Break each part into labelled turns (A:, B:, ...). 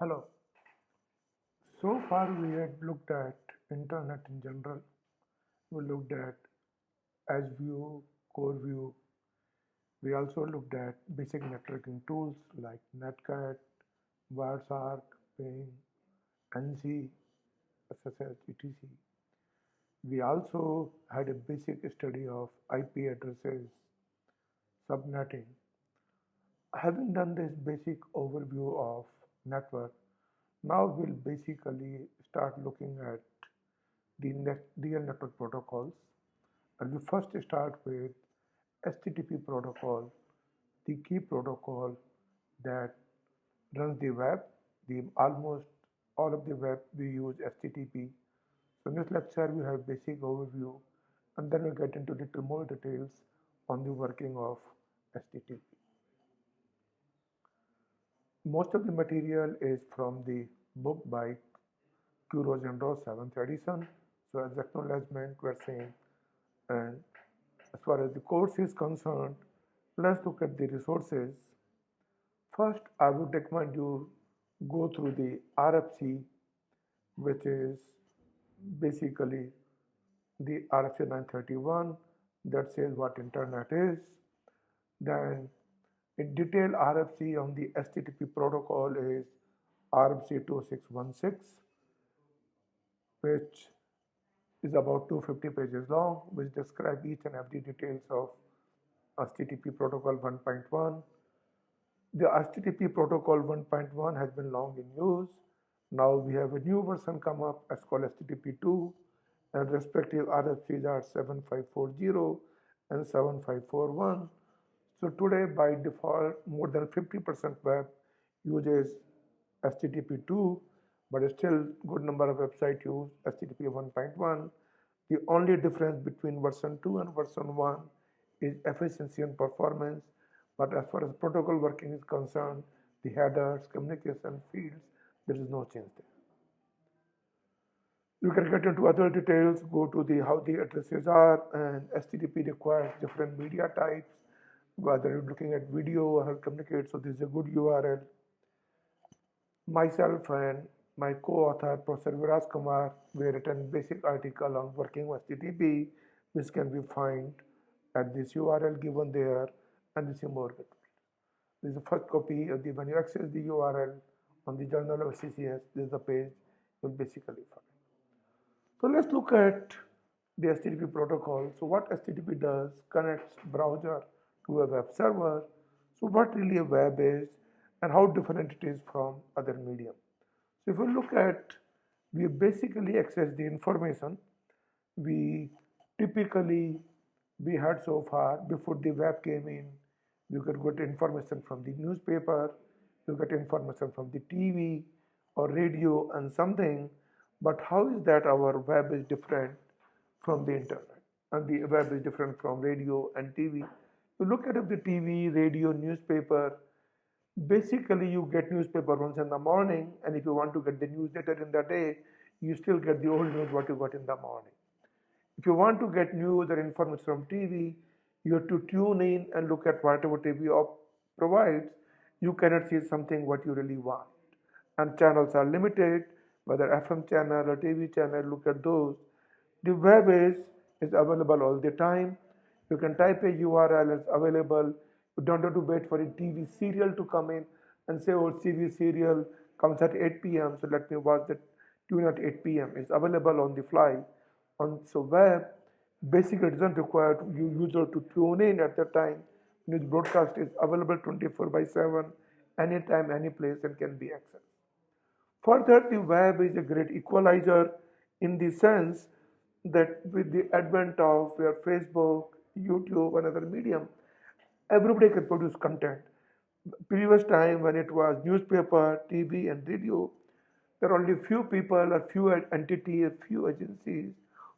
A: Hello. So far we had looked at internet in general. We looked at edge view, core view. We also looked at basic networking tools like Netcat, WireShark, Ping, NC, SSH, etc. We also had a basic study of IP addresses, subnetting. Having done this basic overview of network, now we'll basically start looking at the real network protocols. And we first start with HTTP protocol, the key protocol that runs the web. The almost all of the web we use HTTP. So in this lecture we have basic overview, and then we get into little more details on the working of HTTP. Most of the material is from the book by Q. Rosendorff, 7th edition. So as acknowledgement, we're saying, and as far as the course is concerned, let's look at the resources. First, I would recommend you go through the RFC, which is basically the RFC 931 that says what internet is. Then in detail RFC on the HTTP protocol is RFC 2616, which is about 250 pages long, which describe each and every details of HTTP protocol 1.1. The HTTP protocol 1.1 has been long in use. Now we have a new version come up as called HTTP 2, and respective RFCs are 7540 and 7541. So today by default more than 50% web uses HTTP 2, but still good number of websites use HTTP 1.1. The only difference between version 2 and version 1 is efficiency and performance, but as far as protocol working is concerned, the headers, communication fields, there is no change there. You can get into other details, go to the how the addresses are, and HTTP requires different media types, whether you're looking at video or communicate, so this is a good URL. Myself and my co-author, Professor Viraj Kumar, we written basic article on working with HTTP, which can be found at this URL given there, and this is more. This is the first copy of the, when you access the URL on the journal of CCS, this is the page you'll basically find. So let's look at the HTTP protocol. So what HTTP does, connects browser to a web server. So what really a web is and how different it is from other medium. So if we look at, we basically access the information. We typically, we had so far, before the web came in, you could get information from the newspaper, you get information from the TV or radio and something, but how is that our web is different from the internet and the web is different from radio and TV? You look at the TV, radio, newspaper, basically you get newspaper once in the morning, and if you want to get the news later in the day, you still get the old news what you got in the morning. If you want to get news or information from TV, you have to tune in and look at whatever TV provides. You cannot see something what you really want. And channels are limited, whether FM channel or TV channel, look at those. The web is available all the time. You can type a URL, it's available. You don't have to wait for a TV serial to come in and say, oh, TV serial comes at 8 p.m., so let me watch the tune at 8 p.m. It's available on the fly. On so web, basically it doesn't require you user to tune in at the time. News broadcast is available 24/7, anytime, any place, and can be accessed. Further, the web is a great equalizer in the sense that with the advent of your Facebook, YouTube, and other medium, everybody can produce content. Previous time when it was newspaper, TV, and radio, there are only few people, a few entities, a few agencies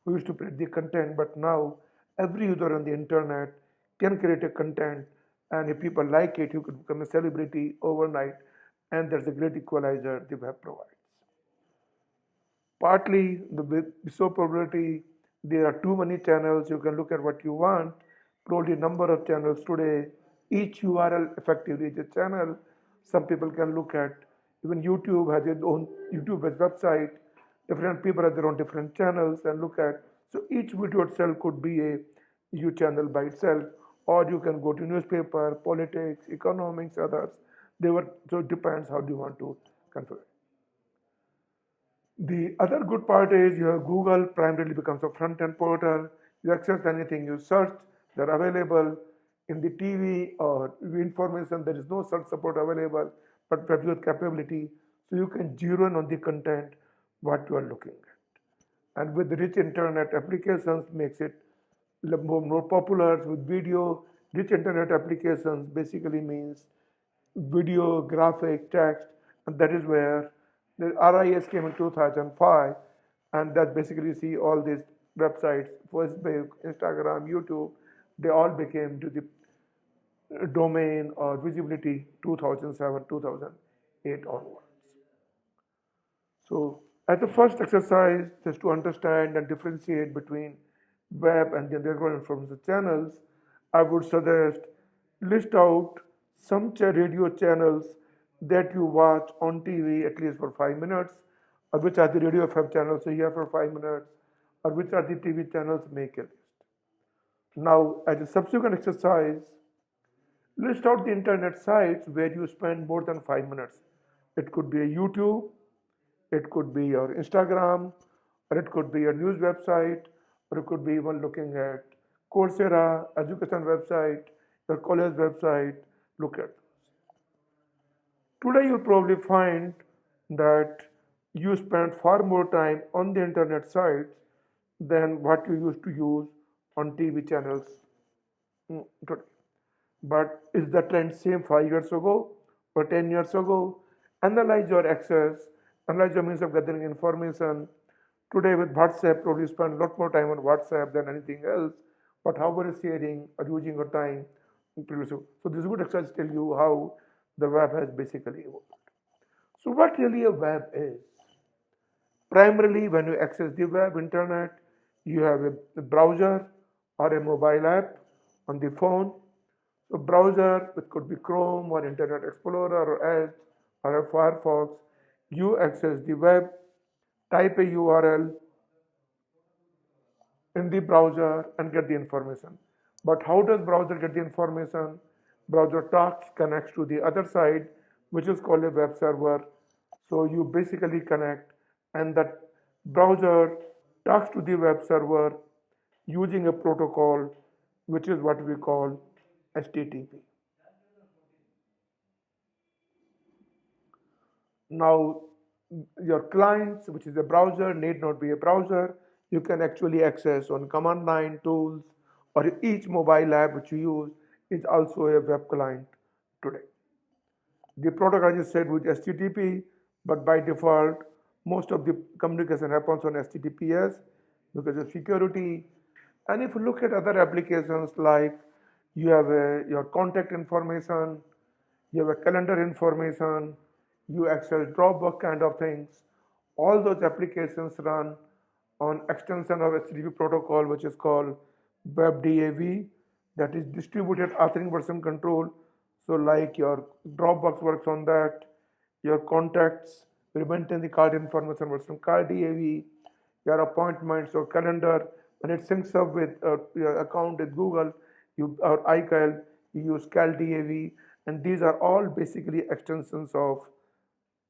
A: who used to create the content. But now, every user on the internet can create a content, and if people like it, you could become a celebrity overnight. And that's a great equalizer the web provides. Partly the so probability there are too many channels, you can look at what you want. Probably number of channels today, each URL effectively is a channel. Some people can look at Even YouTube has its own YouTube-based website. Different people have their own different channels and look at. So each video itself could be a YouTube channel by itself, or you can go to newspaper, politics, economics, others. They were so it depends how do you want to configure. The other good part is your Google primarily becomes a front-end portal. You access anything you search, they're available in the TV or information. There is no search support available, but with capability, so you can zero in on the content what you are looking at. And with the rich internet applications, makes it more popular with video. Rich internet applications basically means video, graphic, text, and that is where the RIS came in 2005, and that basically see all these websites, Facebook, Instagram, YouTube, they all became to the domain or visibility 2007, 2008 onwards. So, as the first exercise, just to understand and differentiate between web and the underground information channels, I would suggest list out some radio channels that you watch on TV at least for 5 minutes, or which are the radio FM channels you hear for 5 minutes, or which are the TV channels, make a list. Now, as a subsequent exercise, list out the internet sites where you spend more than 5 minutes. It could be a YouTube, it could be your Instagram, or it could be your news website, or it could be even looking at Coursera, education website, your college website. Look at those. Today, you'll probably find that you spend far more time on the internet sites than what you used to use on TV channels today. But is the trend same 5 years ago or 10 years ago? Analyze your access, analyze your means of gathering information. Today with WhatsApp, probably spend a lot more time on WhatsApp than anything else. But how are you sharing or using your time? So this good exercise tell you how the web has basically evolved. So what really a web is? Primarily, when you access the web, internet, you have a browser or a mobile app on the phone. So browser, it could be Chrome or Internet Explorer or Edge or a Firefox. You access the web, type a URL in the browser and get the information. But how does browser get the information? Browser talks, connects to the other side, which is called a web server. So you basically connect, and that browser talks to the web server using a protocol, which is what we call HTTP. Now, your clients, which is a browser, need not be a browser. You can actually access on command line tools, or each mobile app which you use is also a web client today. The protocol I just said with HTTP, but by default, most of the communication happens on HTTPS because of security. And if you look at other applications like you have your contact information, you have a calendar information, you access Dropbox kind of things, all those applications run on extension of HTTP protocol, which is called WebDAV, that is distributed authoring version control. So like your Dropbox works on that, your contacts will maintain the card information version card DAV, your appointments or calendar, when it syncs up with your account with Google, you or iCal, you use CalDAV, and these are all basically extensions of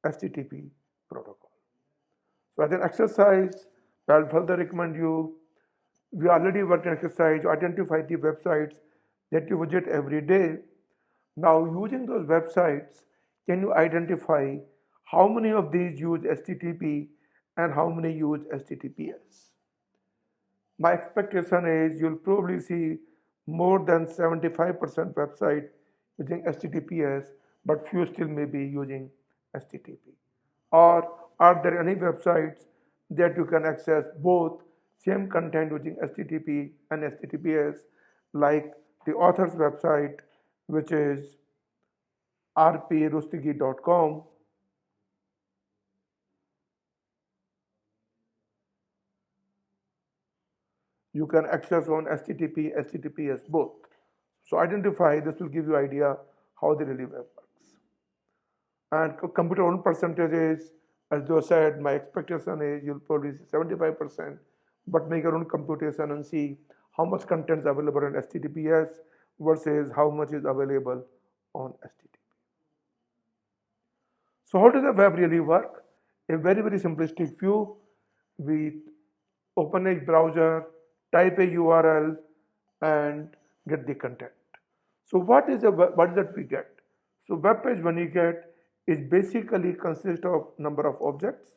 A: HTTP protocol. So as an exercise, I'll further recommend you, we already worked an exercise to identify the websites that you visit every day. Now using those websites, can you identify how many of these use HTTP and how many use HTTPS? My expectation is you'll probably see more than 75% website using HTTPS, but few still may be using HTTP. Or are there any websites that you can access both same content using HTTP and HTTPS, like the author's website, which is rprustigi.com. You can access on HTTP, HTTPS both. So identify, this will give you idea how the really web works. And computer own percentages, as Joe said, my expectation is you'll probably see 75%, but make your own computation and see how much content is available on HTTPS versus how much is available on HTTP. So how does the web really work? A very, very simplistic view. We open a browser, type a URL, and get the content. So what is that we get? So web page when you get is basically consist of number of objects.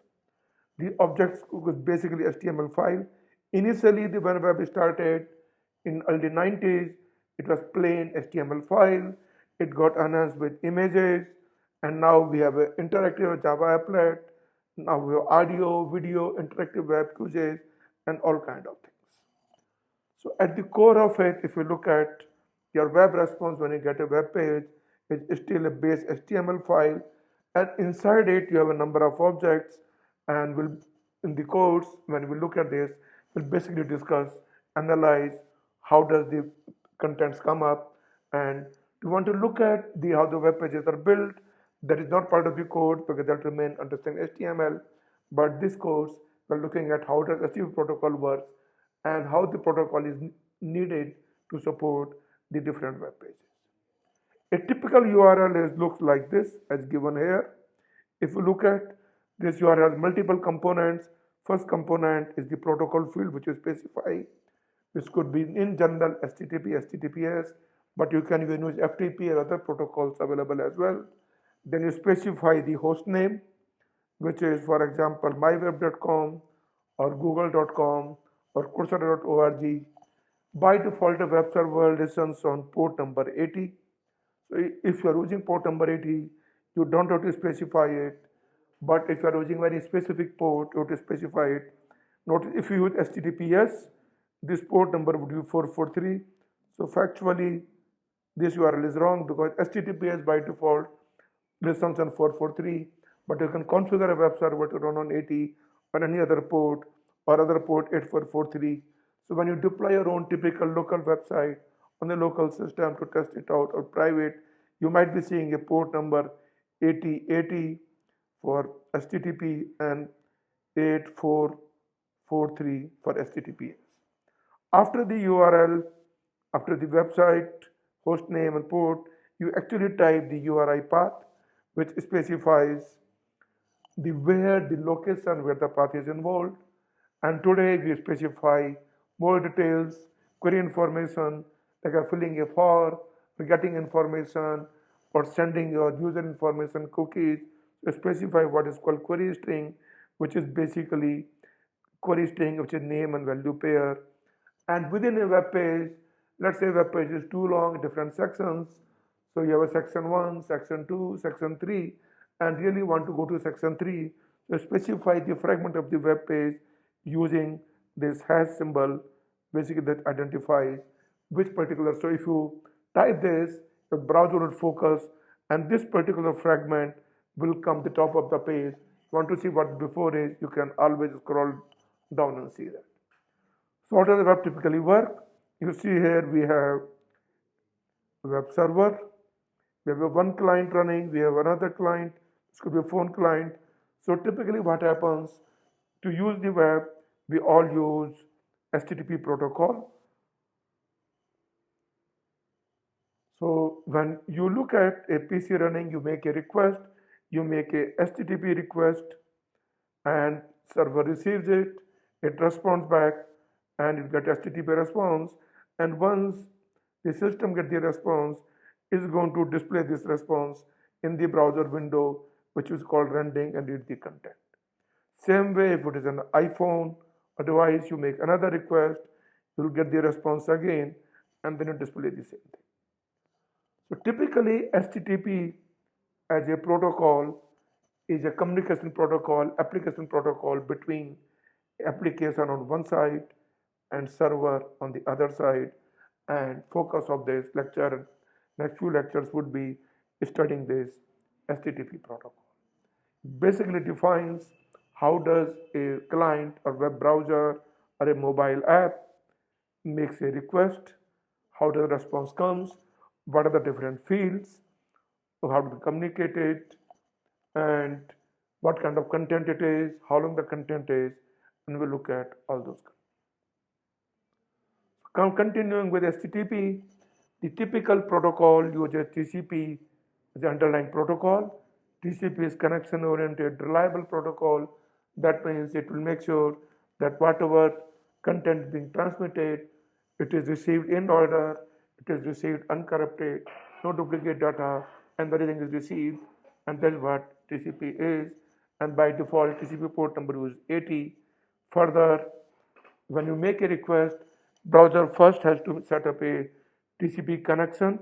A: The objects was basically HTML file. Initially, the when web started in early 90s, it was plain HTML file. It got enhanced with images, and now we have an interactive Java applet. Now we have audio, video, interactive web quizzes, and all kind of things. So at the core of it, if you look at your web response when you get a web page, it's still a base HTML file, and inside it you have a number of objects, and we'll in the course when we look at this, we'll basically discuss, analyze how does the contents come up, and we want to look at the how the web pages are built. That is not part of the code because that remain understanding HTML, but this course we're looking at how does HTTP protocol works and how the protocol is needed to support the different web pages. A typical URL looks like this as given here. If you look at this URL has multiple components. First component is the protocol field which you specify. This could be in general HTTP, HTTPS, but you can even use FTP or other protocols available as well. Then you specify the host name, which is for example myweb.com or google.com or coursera.org. By default, a web server listens on port number 80. So if you are using port number 80, you don't have to specify it. But if you are using very specific port, you have to specify it. Notice if you use HTTPS, this port number would be 443. So factually, this URL is wrong because HTTPS by default listens on 443, but you can configure a web server to run on 80 or any other port or other port 8443. So when you deploy your own typical local website on a local system to test it out or private, you might be seeing a port number 8080 for HTTP and 8443 for HTTPS. After the URL, after the website, host name and port, you actually type the URI path, which specifies the where the location where the path is involved. And today we specify more details, query information, like filling a form, getting information, or sending your user information cookies. You specify what is called query string, which is basically query string, which is name and value pair. And within a web page, let's say web page is too long, different sections. So you have a section 1, section 2, section 3, and really want to go to section 3. So specify the fragment of the web page using this hash symbol, basically that identifies which particular. So if you type this, the browser will focus, and this particular fragment will come the top of the page. If you want to see what before is, you can always scroll down and see that. So how does the web typically work? You see here we have web server, we have one client running, we have another client, this could be a phone client. So typically what happens, to use the web, we all use HTTP protocol. So when you look at a PC running, you make a request, you make a HTTP request, and server receives it, it responds back, and you get HTTP response. And once the system gets the response, it's going to display this response in the browser window, which is called rendering and read the content. Same way, if it is an iPhone or device, you make another request, you'll get the response again, and then you display the same thing. So typically, HTTP as a protocol is a communication protocol, application protocol between application on one side and server on the other side. And focus of this lecture, next few lectures would be studying this HTTP protocol. Basically defines how does a client or web browser or a mobile app makes a request, how the response comes, what are the different fields, how to communicate it, and what kind of content it is, how long the content is, and we'll look at all those. Continuing with HTTP, the typical protocol uses TCP as the underlying protocol. TCP is connection-oriented, reliable protocol. That means it will make sure that whatever content being transmitted, it is received in order, it is received uncorrupted, no duplicate data, and everything is received, and that is what TCP is. And by default, TCP port number is 80. Further, when you make a request, browser first has to set up a TCP connection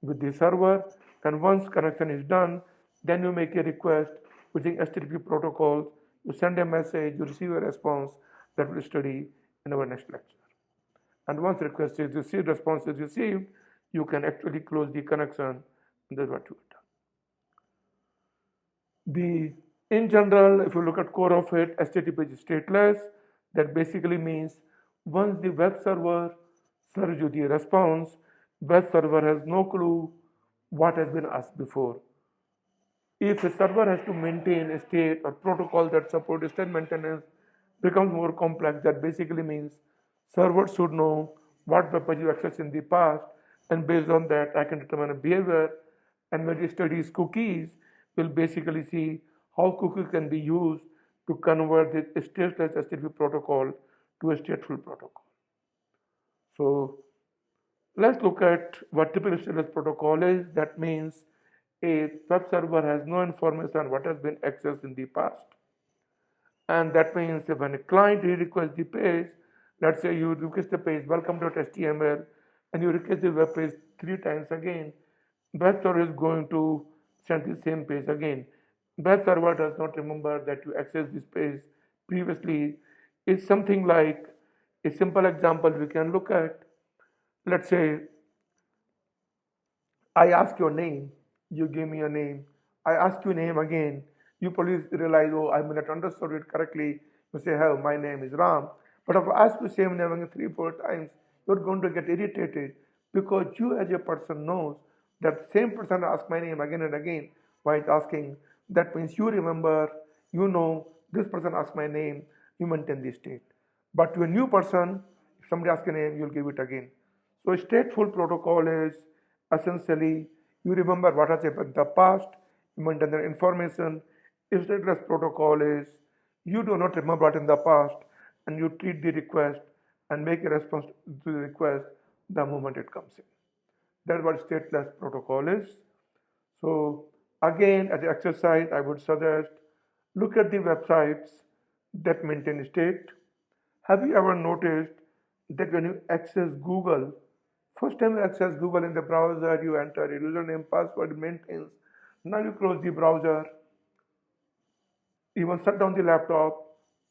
A: with the server, and once connection is done, then you make a request using HTTP protocols. You send a message, you receive a response that we'll study in our next lecture. And once request is received, response is received, you can actually close the connection, and that's what you have done. In general, if you look at core of it, HTTP is stateless. That basically means once the web server serves you the response, web server has no clue what has been asked before. If a server has to maintain a state or protocol that supports state maintenance becomes more complex, that basically means servers should know what web page you accessed in the past, and based on that I can determine a behavior, and when it studies cookies, we'll basically see how cookies can be used to convert the stateless HTTP protocol to a stateful protocol. So let's look at what typical stateless protocol is. That means a web server has no information on what has been accessed in the past. And that means that when a client requests the page, let's say you request the page welcome.html, and you request the web page 3 times again, web server is going to send the same page again. Web server does not remember that you accessed this page previously. It's something like a simple example we can look at. Let's say I ask your name, you give me a name. I ask your name again, you probably realize, oh, I may not understood it correctly. You say, oh, my name is Ram. But if I ask you the same name again 3, 4 times, you're going to get irritated because you as a person knows that same person asks my name again and again while it's asking. That means you remember, you know, this person asked my name, you maintain the state. But to a new person, if somebody asks a name, you'll give it again. So a stateful protocol is essentially you remember what has happened in the past, you maintain the information. If stateless protocol is you do not remember what in the past and you treat the request and make a response to the request the moment it comes in. That's what stateless protocol is. So again, as an exercise, I would suggest look at the websites that maintain state. Have you ever noticed that when you access Google, first time you access Google in the browser, you enter a username, password, maintains. Now you close the browser, even shut down the laptop,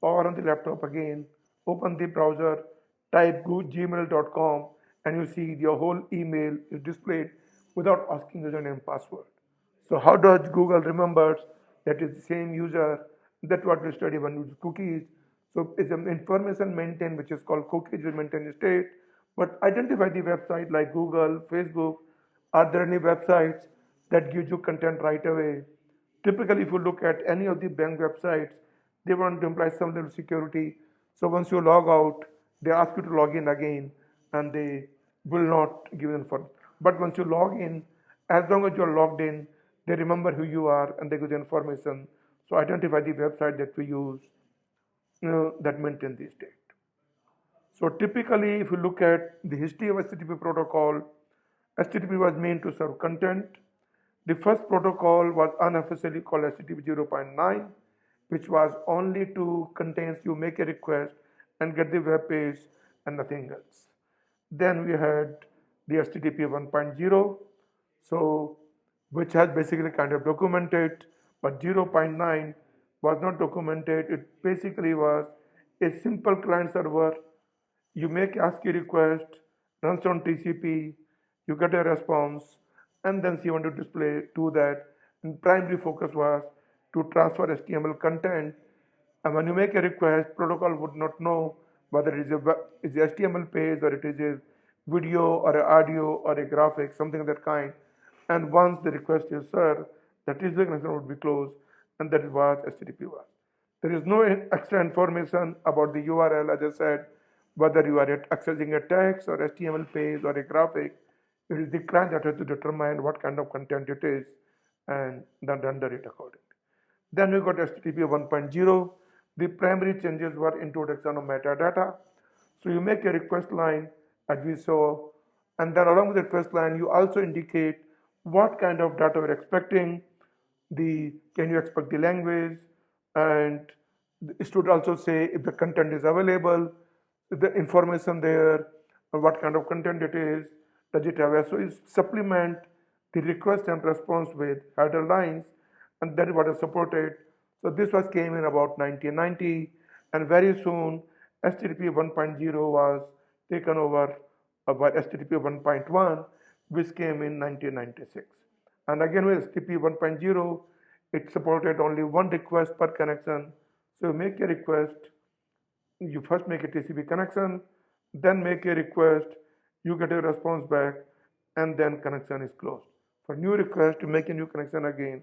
A: power on the laptop again, open the browser, type gmail.com, and you see your whole email is displayed without asking username password. So how does Google remembers that is the same user? That's what we study when we use cookies. So it's an information maintained which is called cookies will maintain state. But identify the website like Google, Facebook. Are there any websites that gives you content right away? Typically, if you look at any of the bank websites, they want to imply some level of security. So once you log out, they ask you to log in again, and they will not give info. But once you log in, as long as you're logged in, they remember who you are and they give the information. So identify the website that we use, that maintain the state. So typically, if you look at the history of HTTP protocol, HTTP was meant to serve content. The first protocol was unofficially called HTTP 0.9, which was only to contains you make a request and get the web page and nothing else. Then we had the HTTP 1.0, so which has basically kind of documented, but 0.9 was not documented. It basically was a simple client server. You make ASCII request, runs on TCP, you get a response, and then you want to display to that. And primary focus was to transfer HTML content. And when you make a request, protocol would not know whether it is a HTML page or it is a video or an audio or a graphic, something of that kind. And once the request is served, that is the connection would be closed, and that is what HTTP was. There is no extra information about the URL, as I said, whether you are accessing a text or HTML page or a graphic. It is the client that has to determine what kind of content it is and then render it accordingly. Then we got HTTP 1.0. The primary changes were introduction of metadata. So you make a request line as we saw, and then along with the request line, you also indicate what kind of data you're expecting. Can you expect the language, and it should also say if the content is available, the information there, what kind of content it is, does it have SOE, supplement the request and response with header lines, and that is what is supported. So this was came in about 1990, and very soon HTTP 1.0 was taken over by HTTP 1.1, which came in 1996. And again with HTTP 1.0, it supported only one request per connection. So you make a request, you first make a TCP connection, then make a request, you get a response back, and then connection is closed. For new request, you make a new connection again,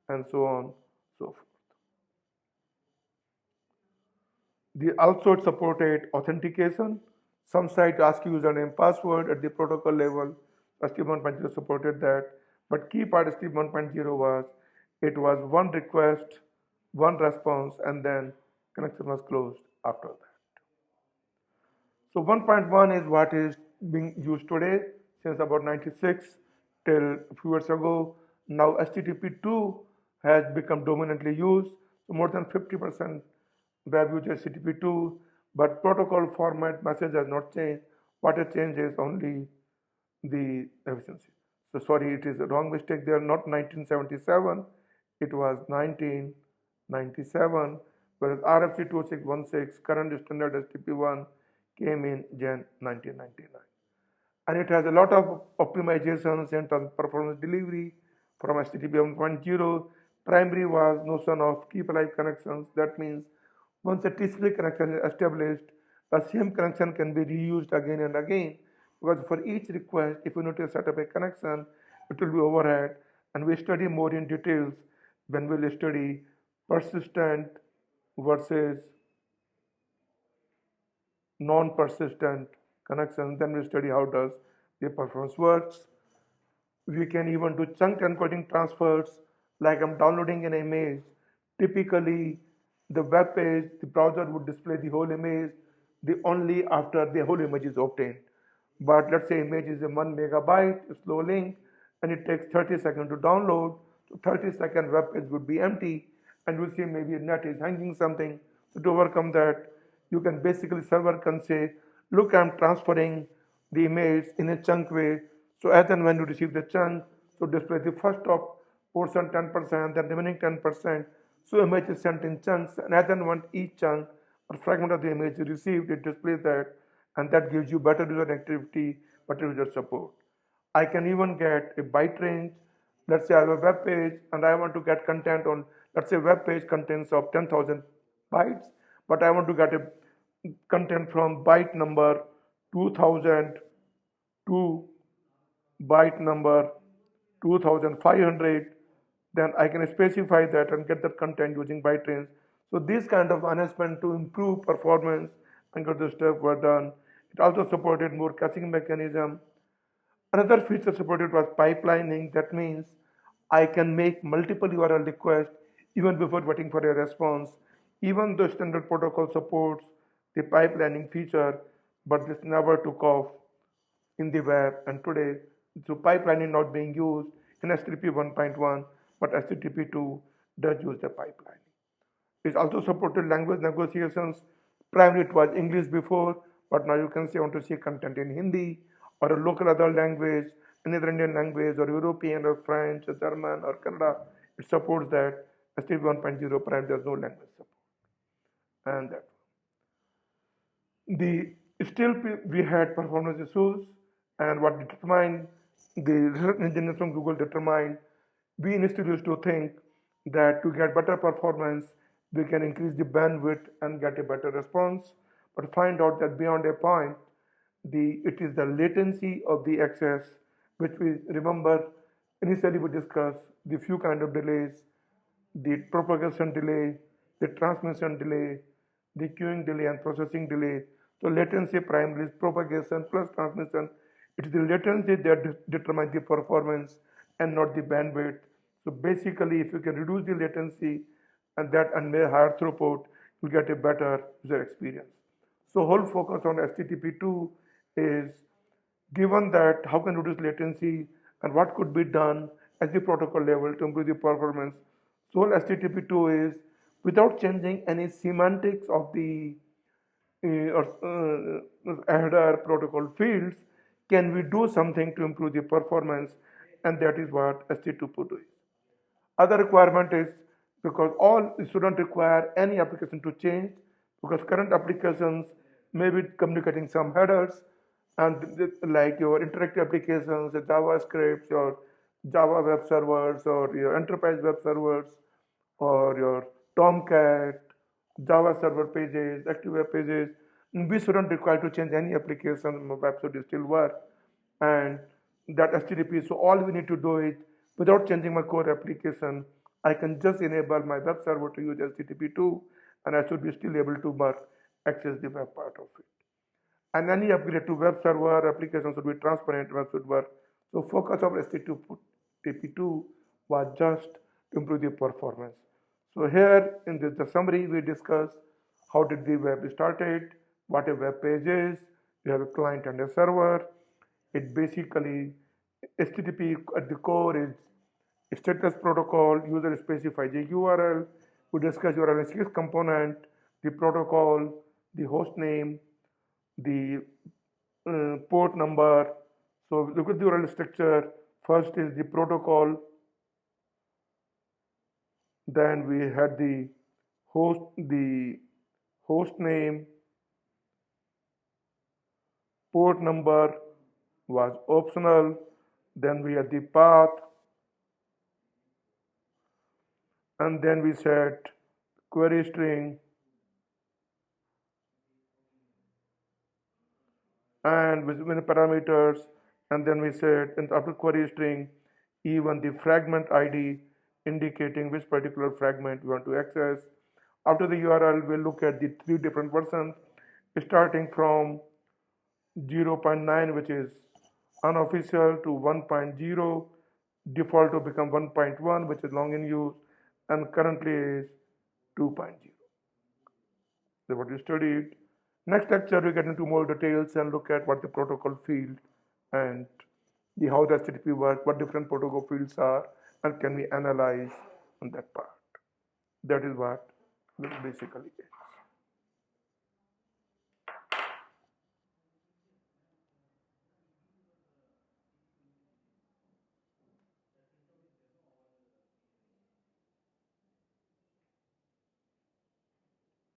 A: and so on, so forth. Also it supported authentication. Some sites ask you username password at the protocol level. HTTP 1.0 supported that. But key part of HTTP 1.0 was it was one request, one response, and then connection was closed after that. So 1.1 is what is being used today since about 96 till a few years ago. Now HTTP 2 has become dominantly used. So more than 50% web uses HTTP 2, but protocol format message has not changed. What has changed is only the efficiency. So sorry, it is a wrong mistake there, not 1977, it was 1997, whereas RFC 2616, current standard HTTP1, came in Jan 1999. And it has a lot of optimizations in terms of performance delivery from HTTP 1.0. Primary was notion of keep alive connections. That means once a TCP connection is established, the same connection can be reused again and again, because for each request, if you need to set up a connection, it will be overhead, and we study more in details when we will study persistent versus non-persistent connections. Then we study how does the performance works. We can even do chunk encoding transfers, like I'm downloading an image. Typically, the web page, the browser would display the whole image the only after the whole image is obtained. But let's say image is a 1 megabyte, slow link, and it takes 30 seconds to download. So 30-second web page would be empty, and you see maybe a net is hanging something. So to overcome that, you can basically server can say, look, I'm transferring the image in a chunk way. So as and when you receive the chunk, so display the first top portion 10%, then remaining 10%. So image is sent in chunks, and as and when each chunk or fragment of the image is received, it displays that, and that gives you better user activity, better user support. I can even get a byte range. Let's say I have a web page and I want to get content on, let's say web page contains of 10,000 bytes, but I want to get a content from byte number 2000 to byte number 2500, then I can specify that and get that content using byte range. So this kind of enhancement to improve performance and get the stuff were done. It also supported more caching mechanism. Another feature supported was pipelining. That means I can make multiple URL requests even before waiting for a response. Even though standard protocol supports the pipelining feature, but this never took off in the web. And today, so pipelining not being used in HTTP 1.1, but HTTP 2 does use the pipelining. It also supported language negotiations. Primarily it was English before, but now you can say I want to see content in Hindi or a local other language, another Indian language, or European or French or German or Kannada. It supports that. HTTP 1.0 Prime, there's no language support. And that the still we had performance issues, and what determined the research engineers from Google determined we institutes to think that to get better performance we can increase the bandwidth and get a better response, but find out that beyond a point it is the latency of the access, which we remember initially we discussed the few kind of delays, the propagation delay, the transmission delay, the queuing delay and processing delay. So latency primarily is propagation plus transmission. It is the latency that determines the performance and not the bandwidth. So basically, if you can reduce the latency and may higher throughput, you get a better user experience. So whole focus on HTTP2 is given that how can reduce latency and what could be done at the protocol level to improve the performance. So HTTP2 is without changing any semantics of the header protocol fields, can we do something to improve the performance? And that is what HTTP2 is. Other requirement is because all it shouldn't require any application to change because current applications may be communicating some headers and like your interactive applications, the JavaScript, your Java web servers or your enterprise web servers or your Tomcat, Java server pages, active web pages, we shouldn't require to change any application, web should still work and that HTTP. So all we need to do is without changing my core application, I can just enable my web server to use HTTP2 and I should be still able to work, access the web part of it. And any upgrade to web server application should be transparent, web should work. So focus of HTTP2 was just to improve the performance. So here in the summary we discuss how did the web started, what a web page is, you have a client and a server. It basically HTTP at the core is stateless protocol, user specifies a URL, we discuss URL in 6 component, the protocol, the host name, the port number. So look at the URL structure. First is the protocol, then we had the host name, port number was optional, then we had the path, and then we set query string and with many parameters, and then we set in after query string even the fragment ID indicating which particular fragment we want to access. After the URL, we'll look at the 3 different versions starting from 0.9 which is unofficial to 1.0, default to become 1.1 which is long in use, and currently is 2.0. That's what we studied. Next lecture we get into more details and look at what the protocol field and how the HTTP works, what different protocol fields are, and can we analyze on that part. That is what this basically is.